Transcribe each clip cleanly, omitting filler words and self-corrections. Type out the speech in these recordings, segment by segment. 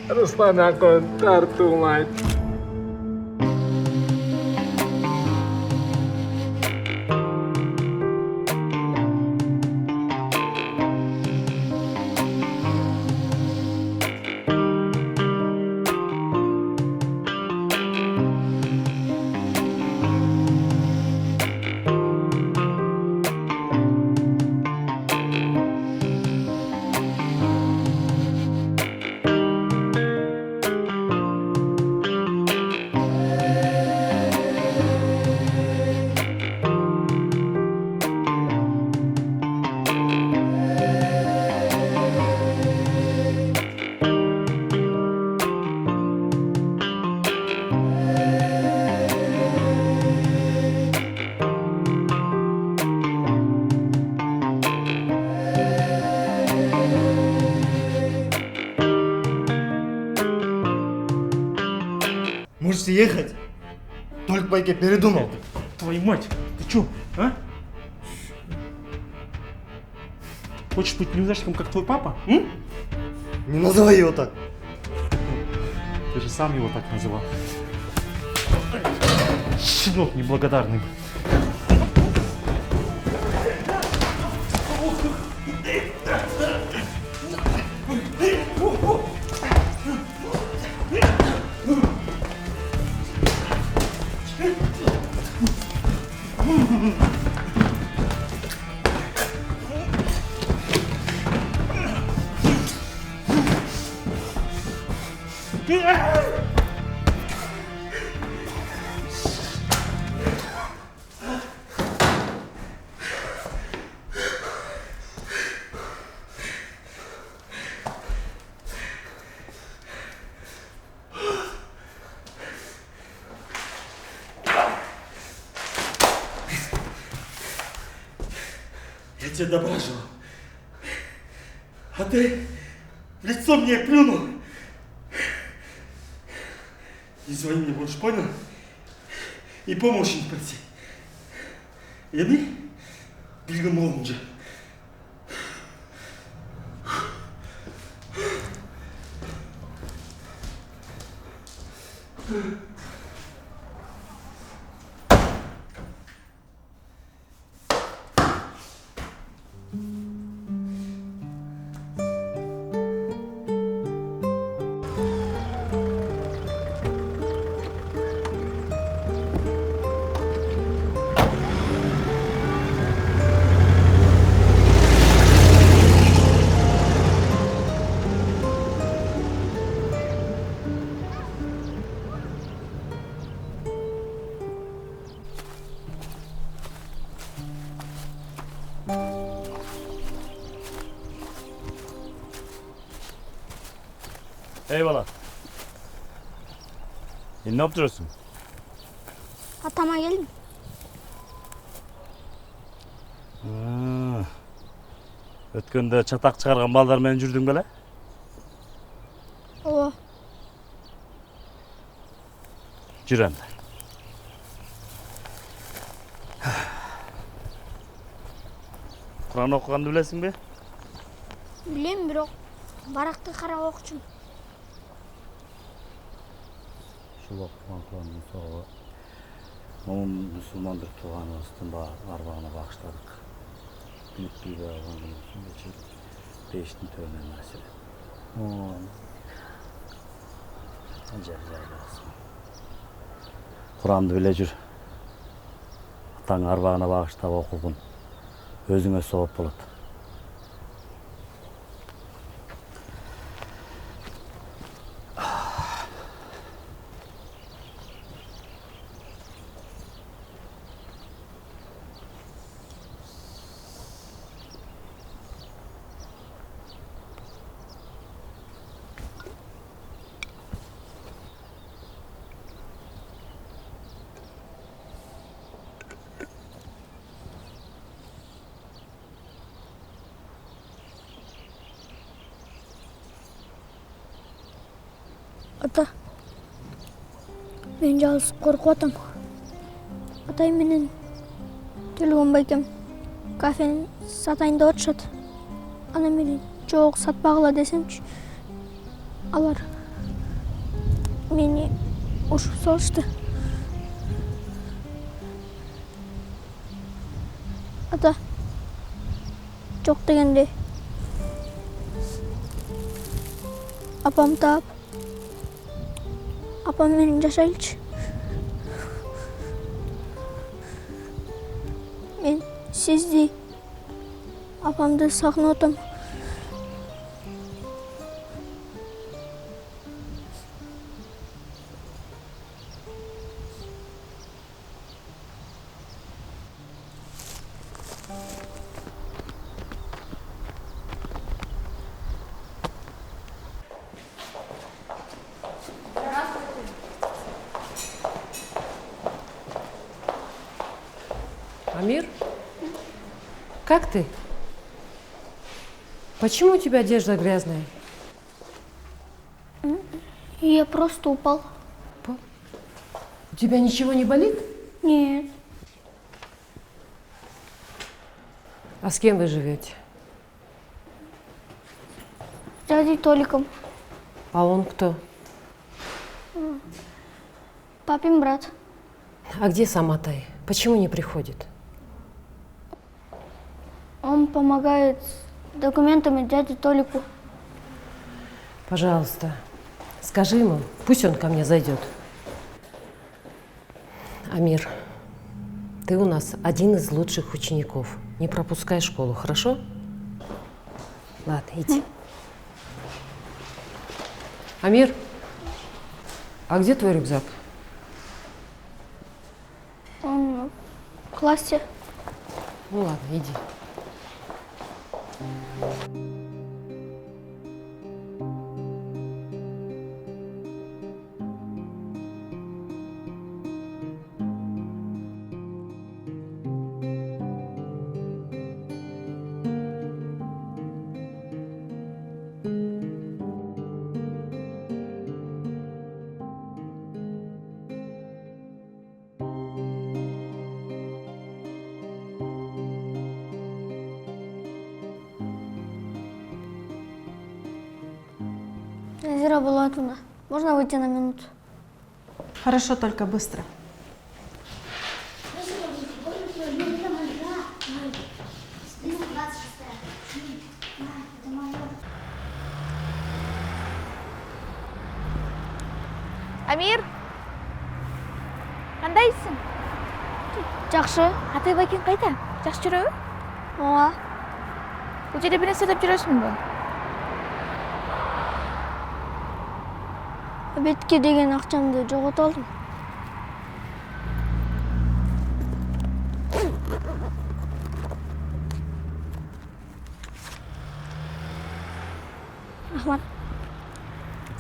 Руслан акын тартуулайт. Можете ехать, только Байке передумал. Твою мать, ты чё, а? Хочешь быть неудачником, как твой папа? М? Не называй его так. Ты же сам его так называл. Щенок неблагодарный. Я тебе добра желал. А ты в лицо мне плюнул. Не звони мне больше, понял? И помощи не проси. Енді білгім болынca. Eyvallah. Ne yapıyorsun? Atama geldim. Өткенде чатақ шығарған балдармен жүрдің беле? Ооба. Жүр енді. Құран оқығанды білесің бе? Билем, бирок баракты карап окучумун. Шул оқыған Құранның соғы момын мұсылмандар туғанымыздың арбағына бағыштадық. Үміттілігі алған күніміздің вечер пештің төмен мәселе. Құранды біле жүр. Атаң арбағына бағыштап оқуғын өзіңе соғып болады. Ата, мен жалғыз қорқып атам. Атай менен Төлгөн байкем кафені сатайын деп отурушат. Ана мени жок сатпагыла десемчи, алар Meni ушуп салышты. Ата, жок дегенде апам таап, апам менен жашайлычы. Мен сизди, апамды сагынып атам. Амир? Как ты? Почему у тебя одежда грязная? Я просто упал. У тебя ничего не болит? Нет. А с кем вы живете? С дядей Толиком. А он кто? Папин брат. А где сам Атай? Почему не приходит? Он помогает с документами дяде Толику. Пожалуйста, скажи ему, пусть он ко мне зайдет. Амир, ты у нас один из лучших учеников. Не пропускай школу, хорошо? Ладно, иди. Амир, а где твой рюкзак? Он в классе. Ну ладно, иди. Назира Булатовна, можно выйти на минуту? Хорошо, только быстро. Амир, кандайсың? Жакшы. Атай бакин кайда? Жакшы жүрөбү? Ооба. Бул жерде бир нерсе деп жүрөсүңбү? Обедке деген акчамды жоготуп алдым. Рахмат.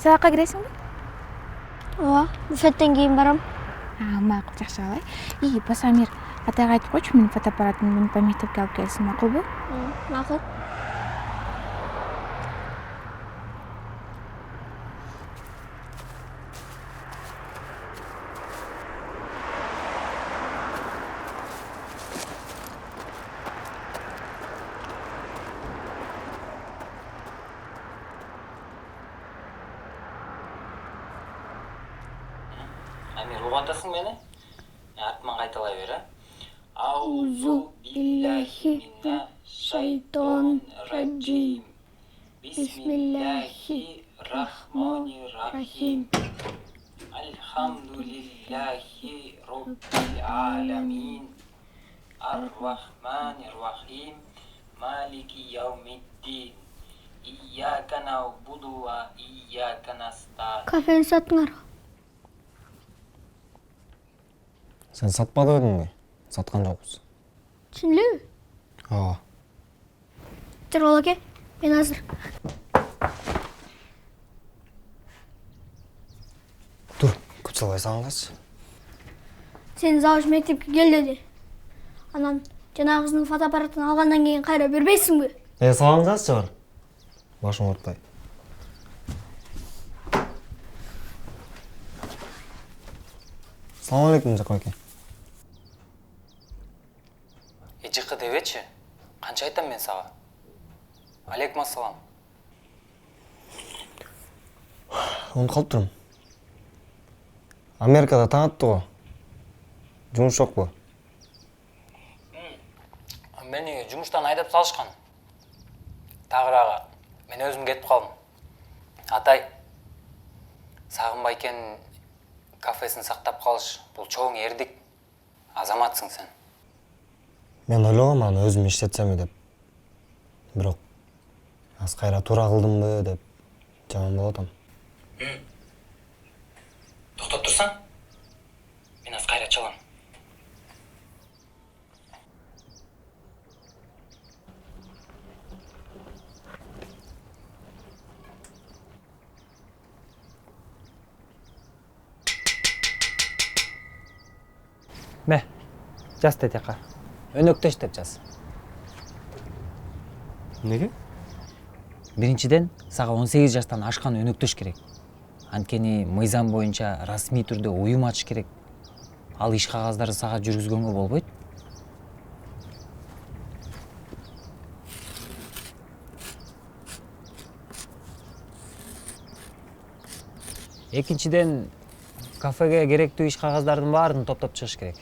Сабакка киресиңби? Ооба, буфеттен кийин барам. Макул, жакшы алай. И, бас Амир, атайга айтып койчу, менин фотоаппаратымды мени по мектепке алып келсин, макулбу? Макул. Амир, угуп атасың мени? Артыман кайталай бер, а? Аузу биллахи минаш шайтонир раджим. Бисмиллахи рахманир рахим. Альхамдулиллахи роббил аламин. Ар-рахманир рахим. Малики яумиддин. Ияка наъбуду ва ияка настаин. Кафени саттыңар. Sen satmadı ödün mü? Satkan жокпуз. Чын элеби? Ооба. Жаргал аке, мен азыр. Тур, көп салбай салыңдарчы. Сен завуч мектепке кел деди. Анан жана кыздын фотоаппаратын алгандан кийин кайра бербейсиңби? Салыңдарчы бар. Башым оорутпай. Салам алейкум, Жакып аке. Жыкы дебечи. Канча айтам мен сага? Алейкум ассалам. Унутуп калып турум. Америкада таң атты го. Жумуш жокпу? Мени жумуштан айдап салышкан. Тагырага мен өзүм кетип калдым. Атай, Сагынбай экен кафесин сактап калыш бул чоң эрдик. Азаматсың сен. Мен ойлогом аны өзүм иштетсем деп. Бирок аз кайра туура кылдымбы деп жаман болот атам. Токтоп турсаң, мен аз кайра чалам. Ме, жаз тетека. Өнөктөш деп жаз. Неге? Биринчиден, сага 18 жаштан ашкан өнөктөш керек. Анткени мыйзам боюнча расмий түрдө уюм ачыш керек. Ал иш кагаздарды сага жүргүзгөнгө болбойт. Экинчиден, кафеге керектүү иш кагаздардын баарын топтоп чыгыш керек.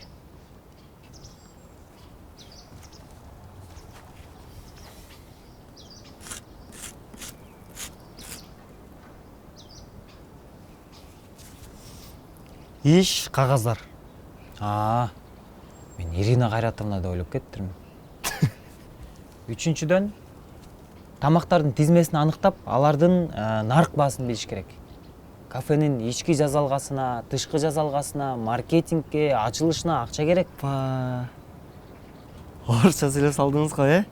Иш, кагаздар. Мен Ирина Кайратовна деп ойлоп кеттирмин. Үчүнчүдөн, тамактардын тизмесин аныктап, алардын нарк баасын билиш керек. Кафенин ички жазалгасына, тышкы жазалгасына, маркетингке, ачылышына акча керек. Орусча сүйлөп салдыңыз го,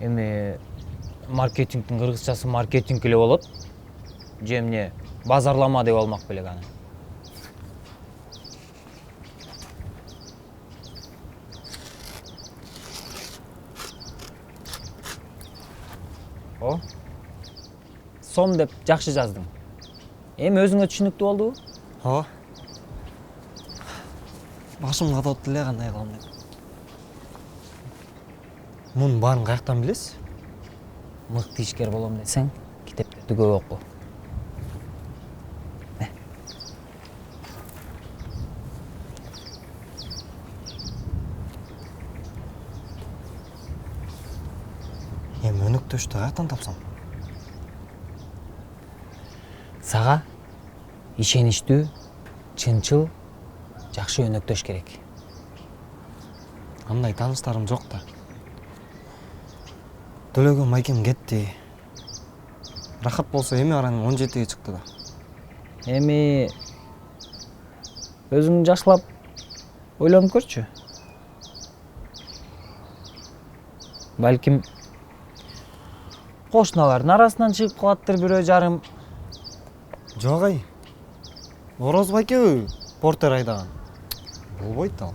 Эми маркетингдин кыргызчасы маркетинг эле болот. Же эмне базарлама деп алмак белек аны. Сом деп жакшы жаздың. Эми өзүңө түшүнүктүү болдубу? Ооба. Башым катып эле кандай кылам деп. Мунун баарын каяктан билесиз? Мыкты ишкер болом десең, китептерди көп оку. Эми өнөктөштү каяктан тапсам? Сага ишеничтүү, чынчыл, жакшы өнөктөш керек. Андай тааныштарым жок да. Төлөгөн майкем кетти. Рахат болсо эми аранын 17-ге чыкты да. Эми өзүң жакшылап ойлонуп көрчү. Балким кошуналардын арасынан чыгып калаттыр бирөө жарым. Жок ай. Ороз байке портер айдаган. Болбойт ал.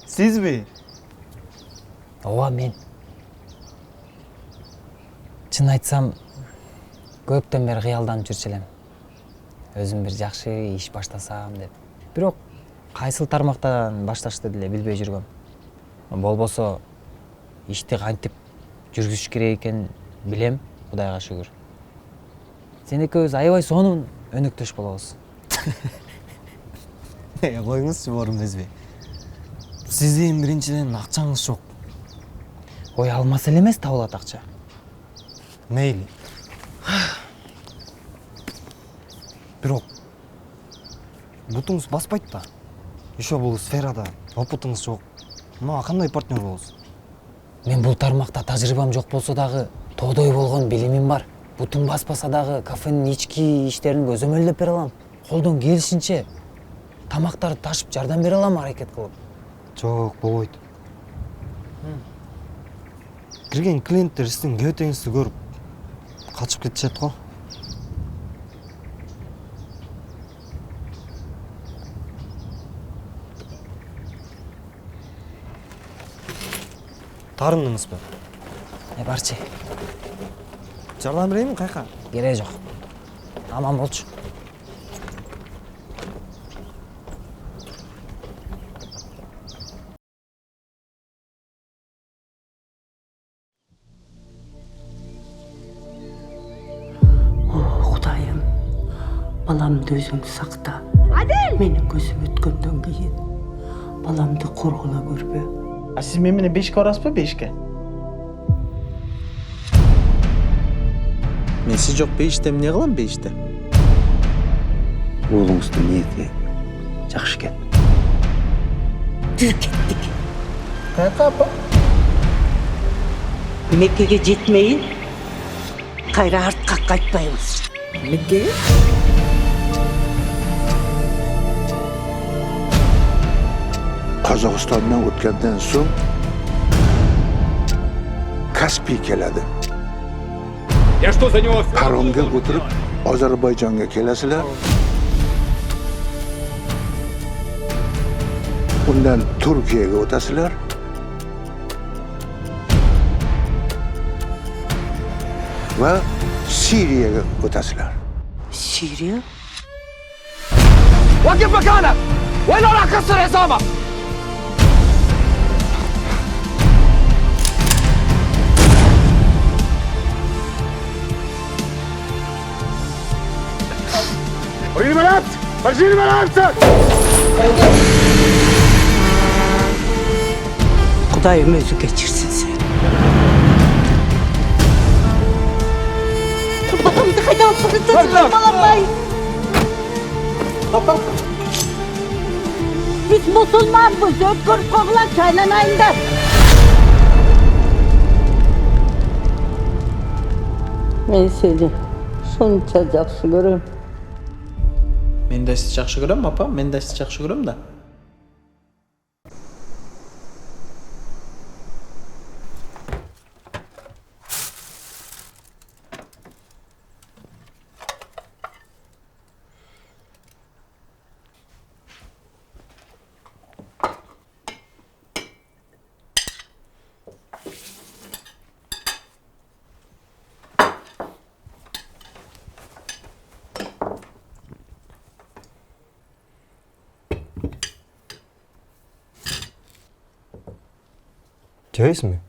Сизби? Ооба, мен. Чын айтсам, көптөн бери кыялданып жүрчү элем. Өзүм бир жакшы иш баштасам деп. Бирок кайсыл тармактан башташты деле билбей жүргөм. Болбосо ишти кантип жүргүзүш керек экенин билем, Кудайга шүгүр. Сен экөөбүз аябай сонун өнөктөш болобуз. Коюңузчу борун безби. Сиздин биринчиден акчаңыз жок. Ой, алмаса эле эмес, табылат акча. Мейли. Бирок бутуңуз баспайт да. Еще бул сферада опытыңыз жок. Мага кандай партнер болосуз? Мен бул тармакта тажрыйбам жок болсо дагы тоодой болгон билимим бар. Бутум баспаса дагы кафенин ички иштерин көзөмөлдөп бере алам. Колдон келишинче тамактарды ташып жардам бере алам аракет кылып. Жок, болбойт. Кирген клиенттер сиздин кебетеңизди көрүп качып кетишет го. Тарындыңызбы? Барчы. Жардам берейинби кайка? Кереги жок. Аман болчу. баламды өзің сақта. Менің көзім өткөндөн кейін баламды қорғыла көрбе. А сіз мен менен бешке барасыз ба, бешке? Мен сіз жоқ бейіште не қылам бейіште? Oğlunuzun niyeti жақсы кен. Тез кеттік. Қайқа апа? Меккеге жетмейін, қайра артқа қайтпаймыз. Меккеге? Қазақстаннан өткенден соң Каспий келеді. Паромға көтіріп Азербайжанға келесілер. Ondan Türkiye'ye ötesiler. Ve Suriye'ye ötesiler. Suriye? وقف مكانك! وإلا راح أكسر حسابك! وريني ملابسك! فرجيني ملابسك! Kudayım özü geçirsin sen. Balamdı kaydan fırıldadın balamay. Biz Müslümanbız, ötkür koğulan kaynanayında. Ben seni sonunca жақсы көрем. Мен де сізді жақсы көрем, апа, мен де сізді жақсы көрем да. Жайсың ба?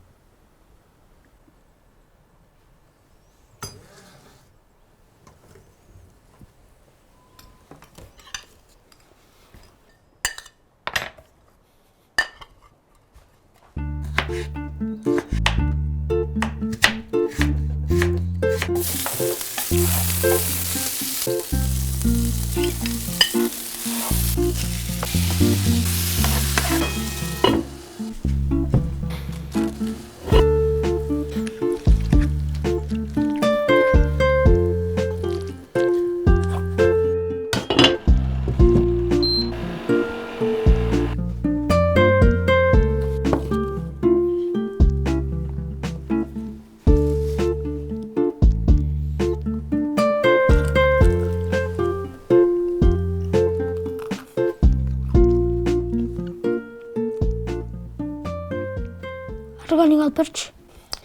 Органик алып берчи.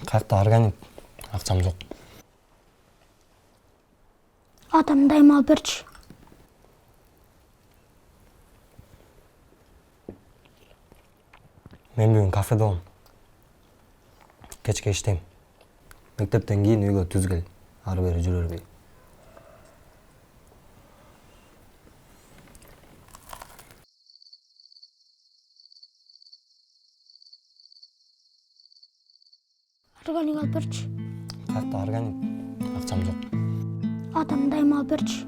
Қайықта органик, ақшам жоқ. Атам дайым алып берчи. Мен бүгін кафеде болом. Кечке иштейм. Мектептен кейін үйгө түз кел. Ары бери жүрө бербей. Органик алып берчи. Қайықта органик, ақшам жоқ. Атам дайым алып берчи.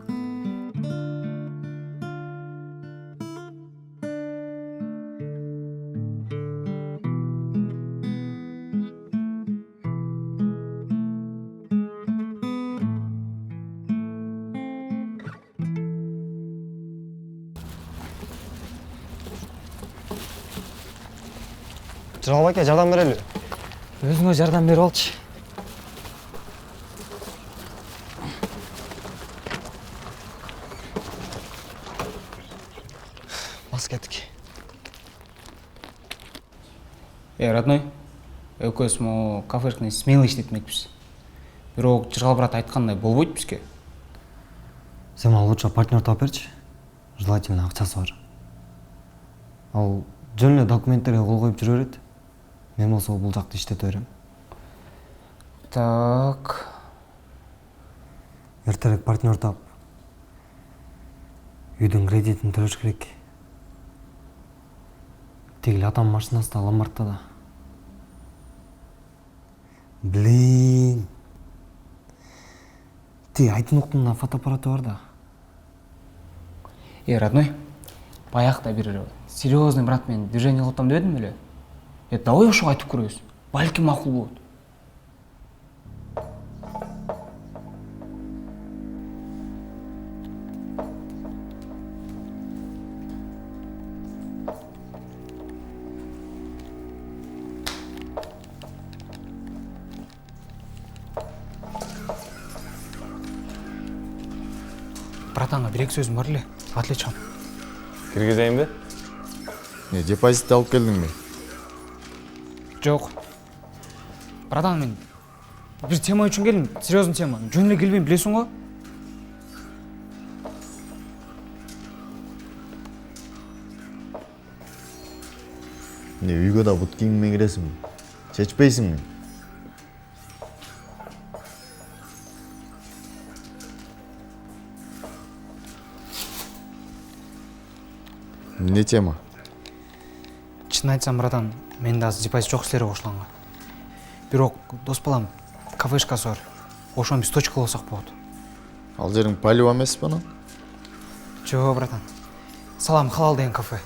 Жырғал аке, жардам берели. Өзіңе жардам беріп алшы. Бас кеттік. Родной, экөөс мо кафешканы смелый иштетмекпиз. Бирок Жыргал брат айткандай болбойт бизге. Сен мага лучше партнер тауып берчи. Желательно акчасы бар. Ал жөн эле документтерге кол коюп жүрө берет. Мен болсо бул жакты иштете берем. Так. Эртерээк партнер таап Үйдің кредитін төлеш керек. Тегіл атам машинасы да ломбардта да. Блин. Ти Айтмұқтың фотоаппараты бар да. Родной, баяқта бір серьезный брат мен движение қылтам дедім біле. Давай ошо айтып көрөбүз. Балки мақұл болады. Братанға бір-екі сөзім бар ле, отличам. Кіргізейін бе? Не, депозитті алып келдің бе? Жоқ. Братан, мен бір тема үшін келдім, серьезный тема. Жөнле келбеймін, білесің ғой? Не, үйге да бұт киіммен кіресің бе? Шешпейсің бе? Не тема? Шын айтсам, братан, мен да депозит жоқ сілері қошыланға. Бирок, дос балам, кафешкасы бар. Ошон біз точка болсақ болады. Ал жерің палеу емес пе? Жоқ, братан. Салам, халал деген кафе.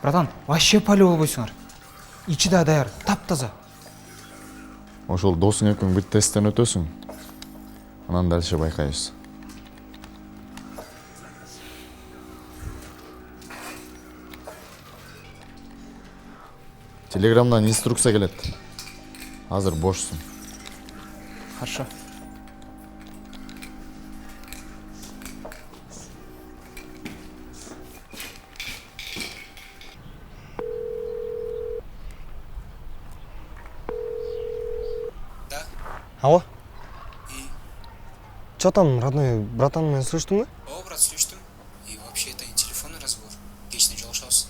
Братан, вообще палеу болбойсыңар. Ичи да даяр, тап-таза. Ошол досың екеуің бір тесттен өтөсүң. Анан дальше байкайбыз. Телеграмдан инструкция келет. Азыр бошсың. Хорошо. Да. Алло? Чё там, родной, братан, меня слышишь мы? О, брат, слышишь? И вообще это не телефонный разговор. Кечне жолшабыз.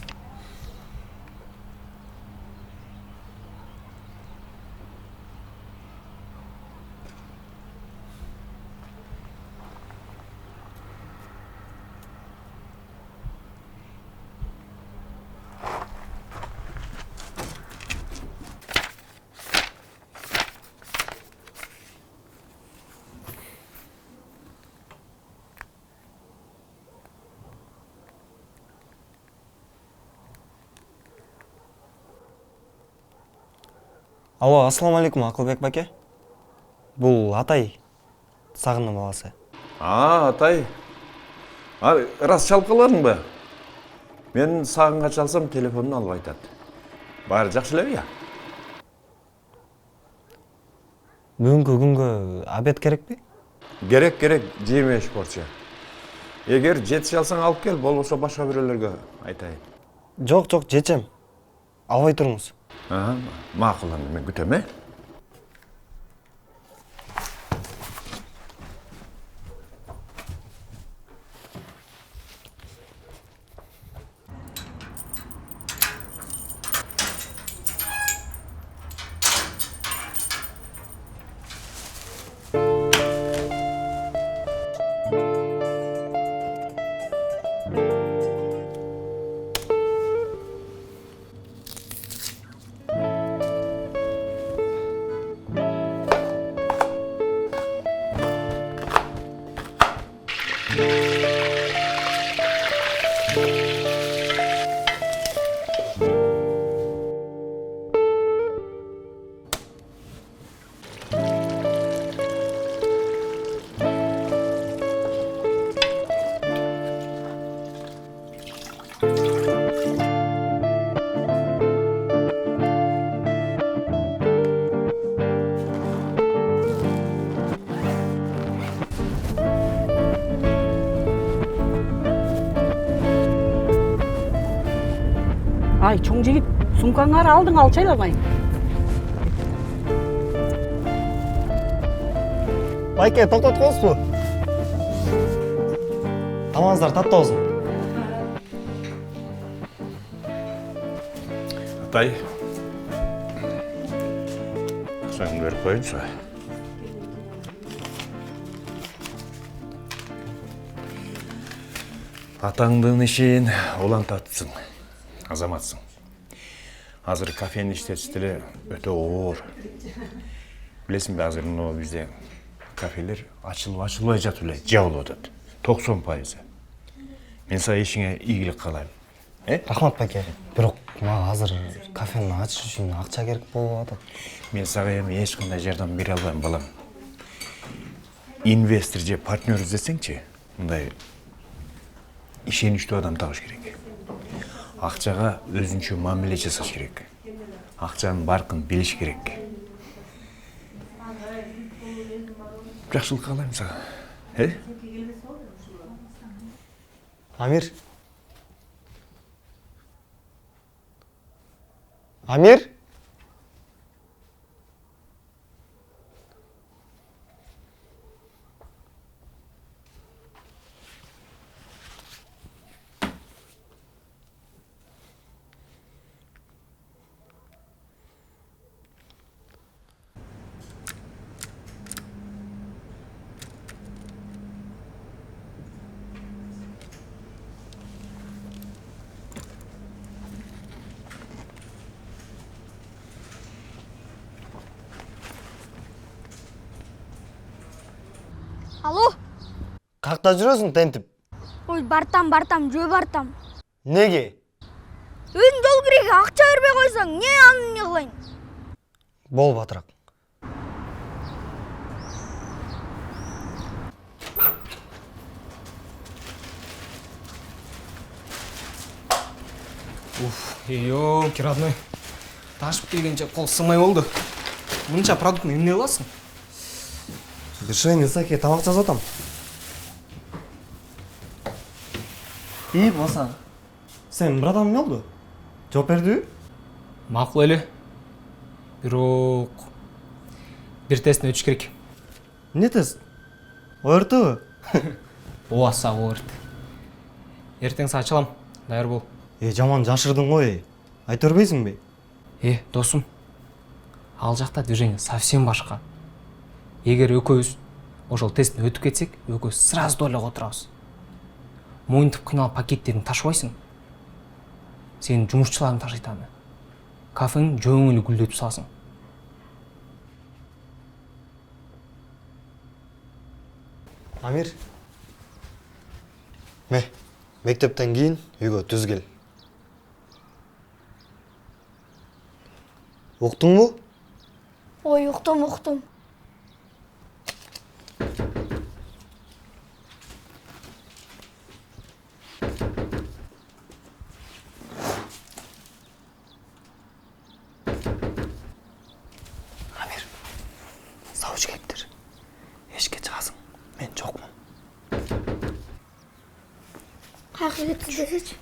Алло, ассалаумалейкум, Ақылбек баке. Бұл Атай, Сағынның баласы. Атай. Рас шалып қалардың ба? Мен Сағынға шалсам, телефонын алып айтады. Бары жақшылау я? Бүгінгі күнгі обед керек пе? Керек, жеме шпортшы. Егер жет шалсаң алып кел, болмаса башқа біреулерге айтайын. Жоқ, жетем. Албай тұрыңыз. Мақұланды, мен күтеме? Ай, чоң жігіт, сумкаңар алдың алчайламай. Байке, тоқтат қосу. Тамаңыздар татты болсын. Атай. Ақшаңды беріп қойыншы. Атаңдын ишин улантатсың, азаматсың. Азыр кафени иштетиштери өтө оор. Билесиңби, азыр мына бизде кафелер ачылбай жатып эле жабылып атат. 90%. Мен сага ишиңе ийгилик каалайм. Рахмат байке. Бирок мага азыр кафени ачыш үчүн акча керек болуп атат. Мен сага эми эч кандай жардам бере албайм, балам. Инвестор же партнер издесеңчи, мындай ишеничтүү адам табыш керек. Акчага өзүнчө мамиле жасаш керек. Акчанын баркын билиш керек. Жакшылык каалайм сага. Амир. Амир? Алло? Какта жүрөсүң тентип? Ой, бартам, жөө бартам. Неге? Өзүң жол киреге акча бербей койсоң, не анын не кылайын? Бол батыраак. Ёлки, родной. Ташып келгенче кол сымай болду. Мынча продуктны эмне кыласың? Решение саке тамак жазып атам. Басан. Сен братан эмне болду? Жооп бердиби? Макул эле. Бирок бир тесттен өтүш керек. Не тест? ОРТбы? Ооба, сага ОРТ. Эртең сага чалам. Даяр бол. Жаман жашырдың ғой. Айта бербейсиңби? Досум. Ал жакта движение совсем башка. Эгер экөөбүз ошол тесттен өтүп кетсек, экөөбүз сразу дойлого отурабыз. Моюнтуп кыйналып пакеттериңди ташыбайсың. Сенин жумушчуларың ташыйт аны. Кафени жөн эле гүлдөтүп саласың. Амир. Мектептен кийин үйгө түз кел. Уктуңбу? Ой, уктум. Амир, сабыч келиптир. Эшикке чыгасың, мен жокмун. Каяка кетип десечи?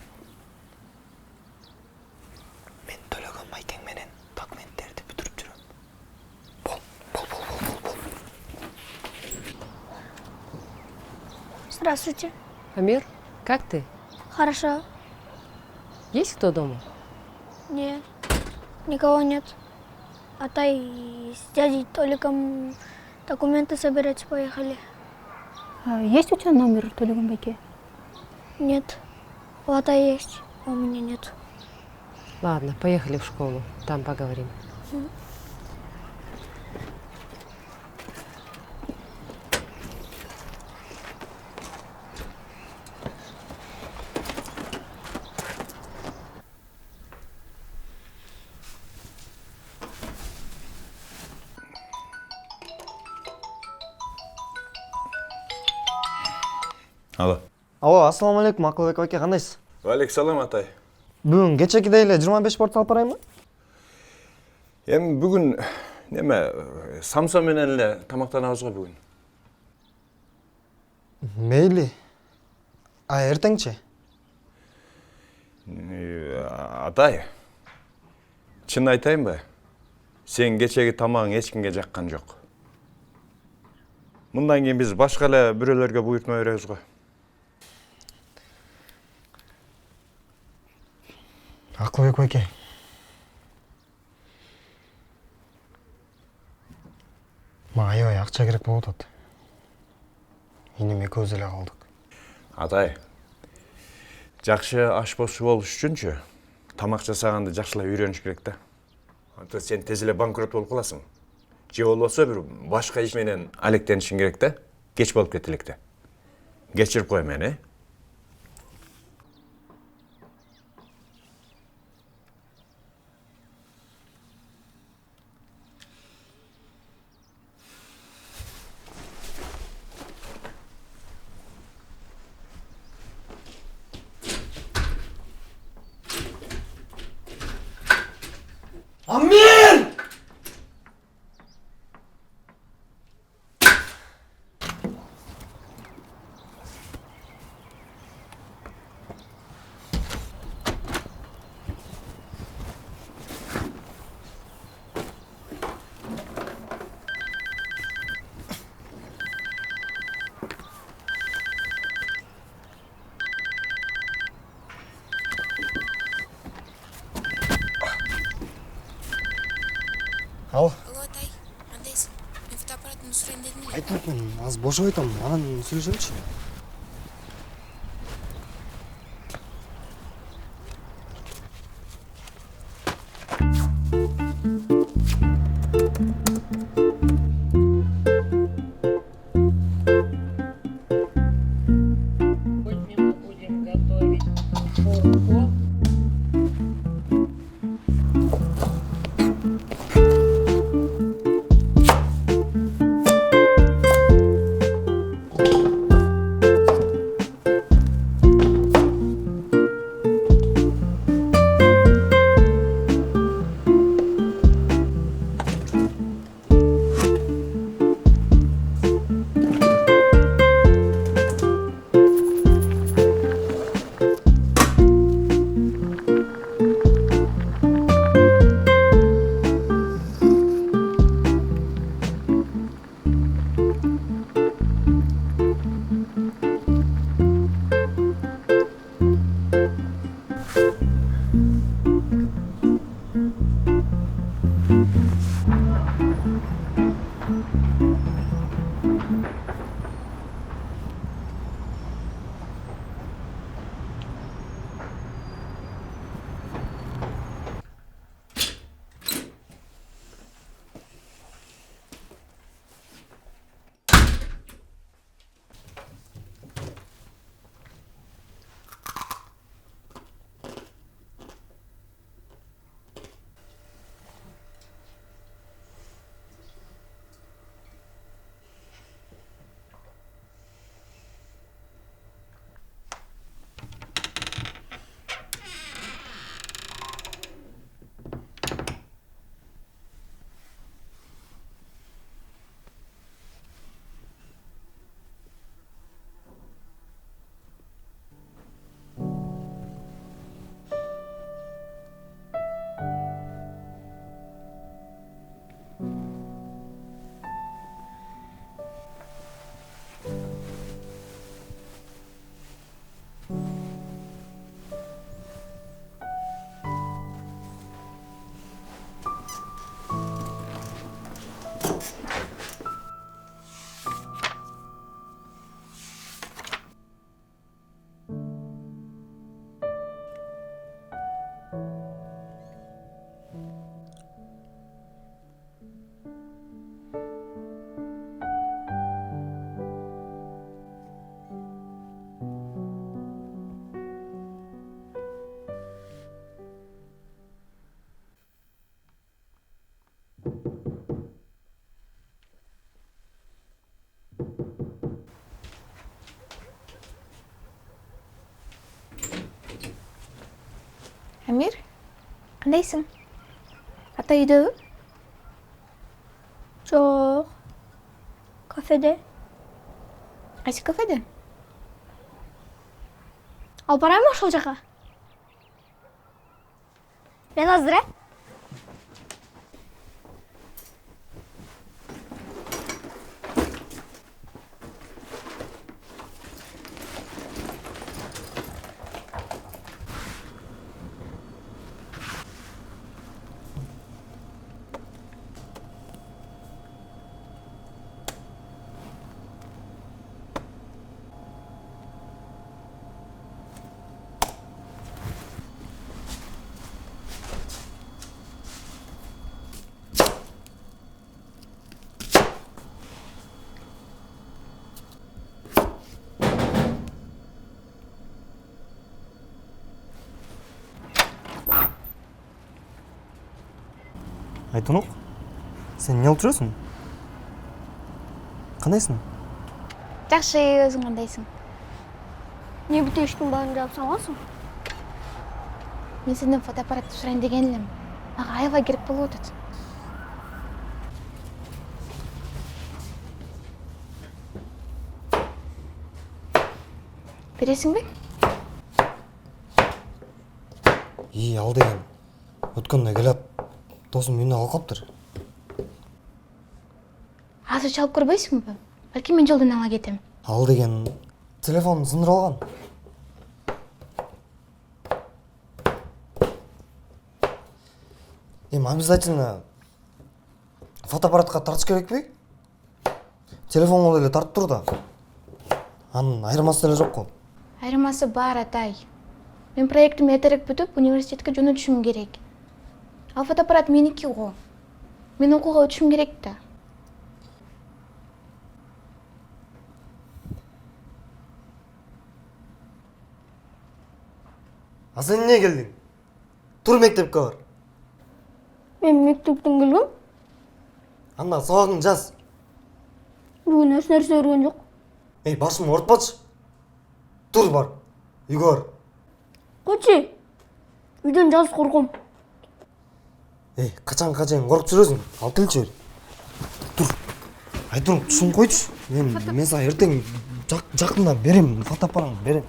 Мен төлөгөн майкең менен документтерди бүтүрүп жүрөм. Бол. Здравствуйте. Амир, как ты? Хорошо. Есть кто дома? Нет, никого нет. Атай с дядей Толиком документы собирать поехали. Есть у тебя номер Толиком Байке? Нет. У Атая есть, а у меня нет. Ладно, поехали в школу, там поговорим. Алло, ассаламу алейкум, Акылбек байке, кандайсыз? Алейкум атай. Бүгүн кечекидей эле 25 борт алып барайынбы? Эми бүгүн самса менен эле тамактанабыз го бүгүн. Мейли. Эртеңчи? Атай, чын айтайынбы? Сен кечеги тамагың эч кимге жаккан жок. Мындан кийин биз башка эле бирөөлөргө буйртма беребиз го. Акылбек байке. Мага аябай акча керек болуп атат. Энем экөөбүз эле калдык. Атай, Жакшы ашпозчу болуш үчүнчү тамак жасаганды жакшылап үйрөнүш керек да. Антса сен тез эле банкрот болуп каласың. Же болбосо бир башка иш менен алектенишиң керек да. Кеч болуп кетти электе. Кечирип кой мени. Амир! Ал, Алло, Атай, кандайсың? Мен фотоаппаратымды сурайын дедим эле. айтып мен азыр бошоп айтам, анан сүйлөшөлүчү. Амир, кандайсың? Атай үйдөбү? Жок. Кафеде. Кайсы кафеде? Алып барайынбы ошол жака? Мен азыр, Айтунук, сен не алып жүресің? Қандайсың? Жакшы, өзүң кандайсың? Не бүтештің барын жауап саласың? Мен сенден фотоаппаратты сурайын деген элем. Мага аябай керек болуп атат. Бересиңби? Ал деген. Өткөндө келіп, досым үйүнө алып калыптыр. Азыр чалып көрбөйсүңбү? Балки мен жолдон ала кетем. Ал деген телефонун сындырып алган. Обязательно фотоаппаратқа тартыш керекпи? Телефонго эле тартып тур да. Анын айырмасы эле жок го. Айырмасы бар, атай. Мен проектим эртерээк бүтүп, университетке жөнөтүшүм керек. Ал фотоаппарат меники го. Мен окууга өтүшүм керек да. А сен эмне келдиң? Тур мектепке бар. Мен мектептен келгем. Анда сабагыңды жаз. Бүгүн эч нерсе көргөн жок. Башымды ортпачы. Тур бар. Үйгө бар. Койчу. Үйдөн жазып корком. Качанга чейин коркуп жүрөсүң? Алып келчи бер. Тур. Айтурук, түшүнүп койчу. Мен сага эртең жакында берем, фотоаппаратты берем.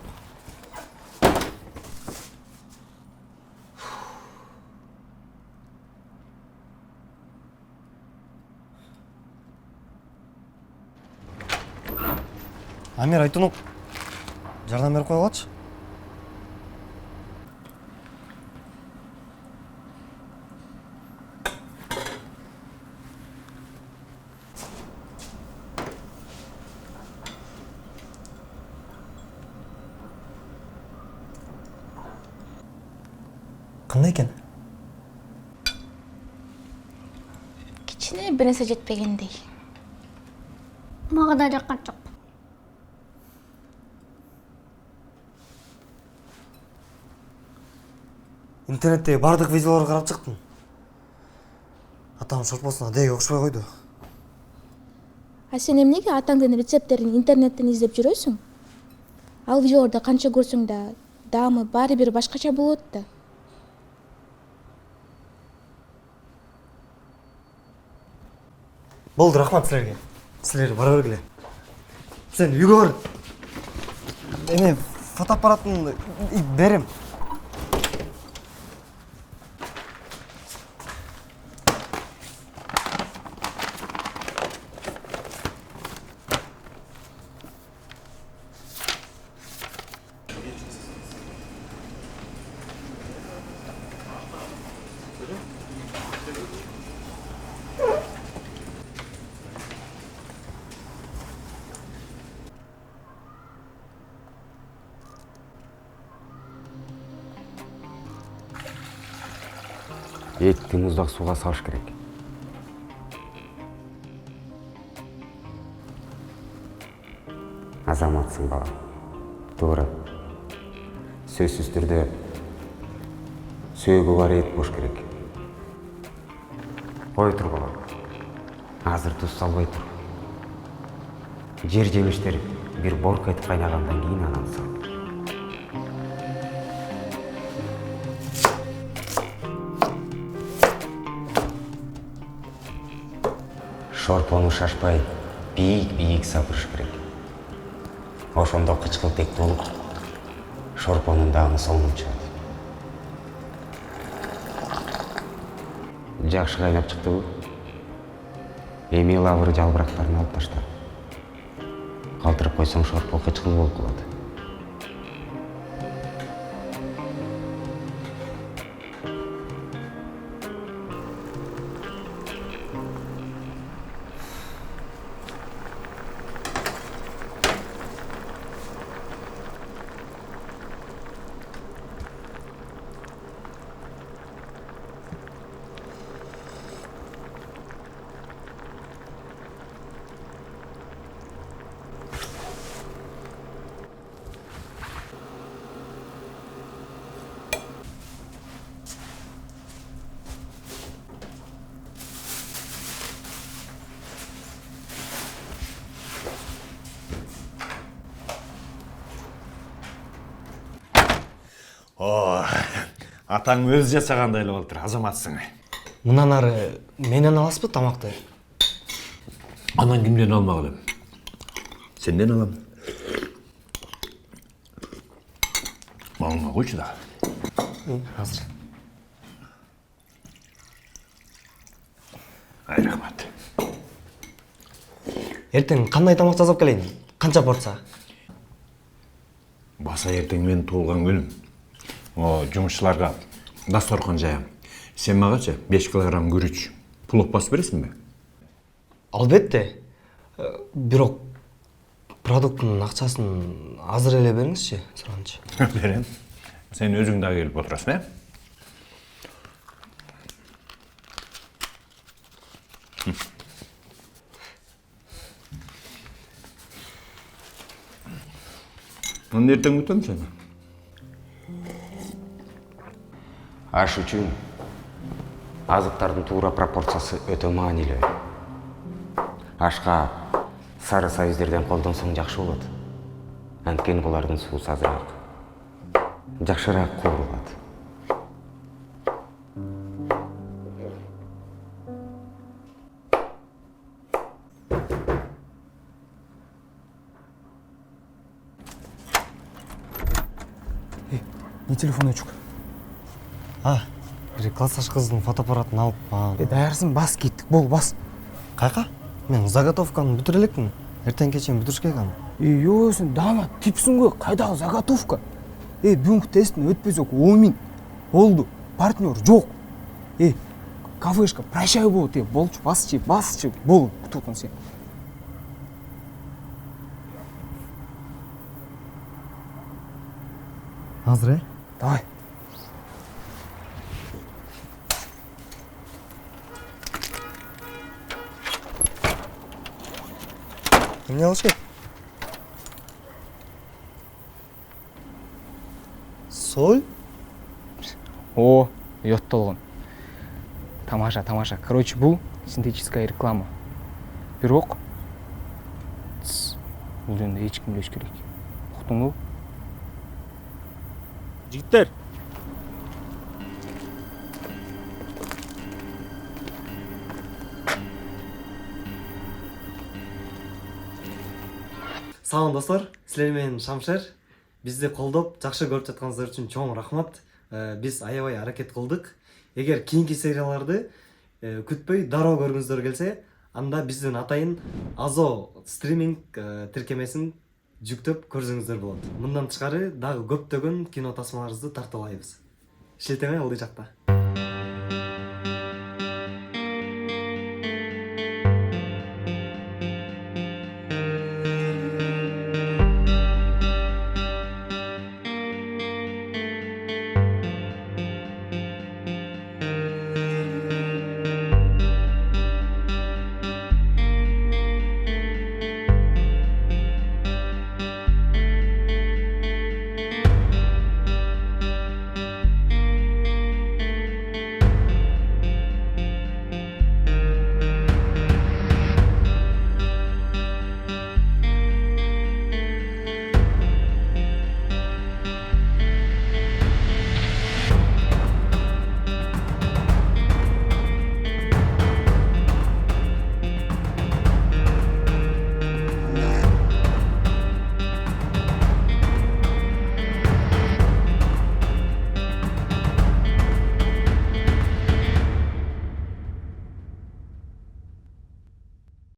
Амир, Айтунук, жардам берип койгочу. Кандай экен? Кичине бир нерсе жетпегендей. Мага да жаккан жок. Интернеттеги бардык видеолорду карап чыктым. Атам шорпосуна деги окшобой койду. А сен эмнеге атаңдын рецепттерин интернеттен издеп жүрөсүң? Ал видеолорду канча көрсөң да, даамы баары бир башкача болот да. Болду, рахмат силерге. Силер бара бергиле. Сен үйгө бар. Эне фотоаппаратымды берем. Этти муздак сууга салыш керек. Азаматсың балам. Туура. Сөзсүз түрдө сөөгү бар эт бош керек. Кой тур балам. Азыр туз салбай тур. Жер жемиштер бир борко этип кайнагандан кийин анан сал. Шорпону шашпай, бийик сапырыш керек. Ошондо кычкылтек болуп, шорпонун даамы соңун чыгат. Жакшы кайнап чыктыбы? Эми лавыр жалбырактарын алып ташта. Калтырып койсоң шорпо кычкыл болуп калат. О, атаң өзі жасағандай эле болуптур, азаматсың. Мындан ары менен аласызбы тамакты? Анан кимден алмак элем? Сенден алам. Малыңа койчу да. Азыр. Ай, рахмат. Эртең кандай тамак жасап келейин? Канча порция? Баса эртең менин туулган күнүм. Жумушчуларга дасторкон жаям. Сен магачы 5 килограмм күрүч плов басып бересиңби? Албетте. Бирок продукттун акчасын азыр эле бериңизчи, суранчы. Берем. Сен өзүң дагы келип отурасың, Оны ертең өтем сені? Аш үчүн азыктардын туура пропорциясы өтө маанилүү. Ашка сары союздерден колдонсоң жакшы болот. Анткени булардын суусу азыраак, жакшыраак куурулат. Не телефон өчүк? Бир классташ кыздын фотоаппаратын алып мага. Даярсың, бас кеттик, бол, бас. Кайка? Мен заготовканы бүтүрө элекмин. Эртең кечен бүтүрүш керек аны. Йоо, сен дама типсиң го, кайдагы заготовка? Бүгүнкү тесттин өтпөсөк 10 000. Болду. Партнер жок. Кафешка прощай болот, болчу, басчы, бол, күтүп сен. Азыр, Давай. Эмне алыш керек? Соль? О, йоттолгон. Тамаша. Короче, бул синтетическая реклама. Бирок бул жөнүндө эч ким билбеш керек. Уктуңбу? Жигиттер. Салам достор, силер менен Шамшер. Бизди колдоп, жакшы көрүп жатканыңыздар үчүн чоң рахмат. Биз аябай аракет кылдык. Эгер кийинки серияларды күтпөй дароо көргүңүздөр келсе, анда биздин атайын Азо стриминг тиркемесин жүктөп көрсөңүздөр болот. Мындан тышкары дагы көптөгөн кино тасмаларыбызды тартып алайбыз. Иштетемей ылдый жакта.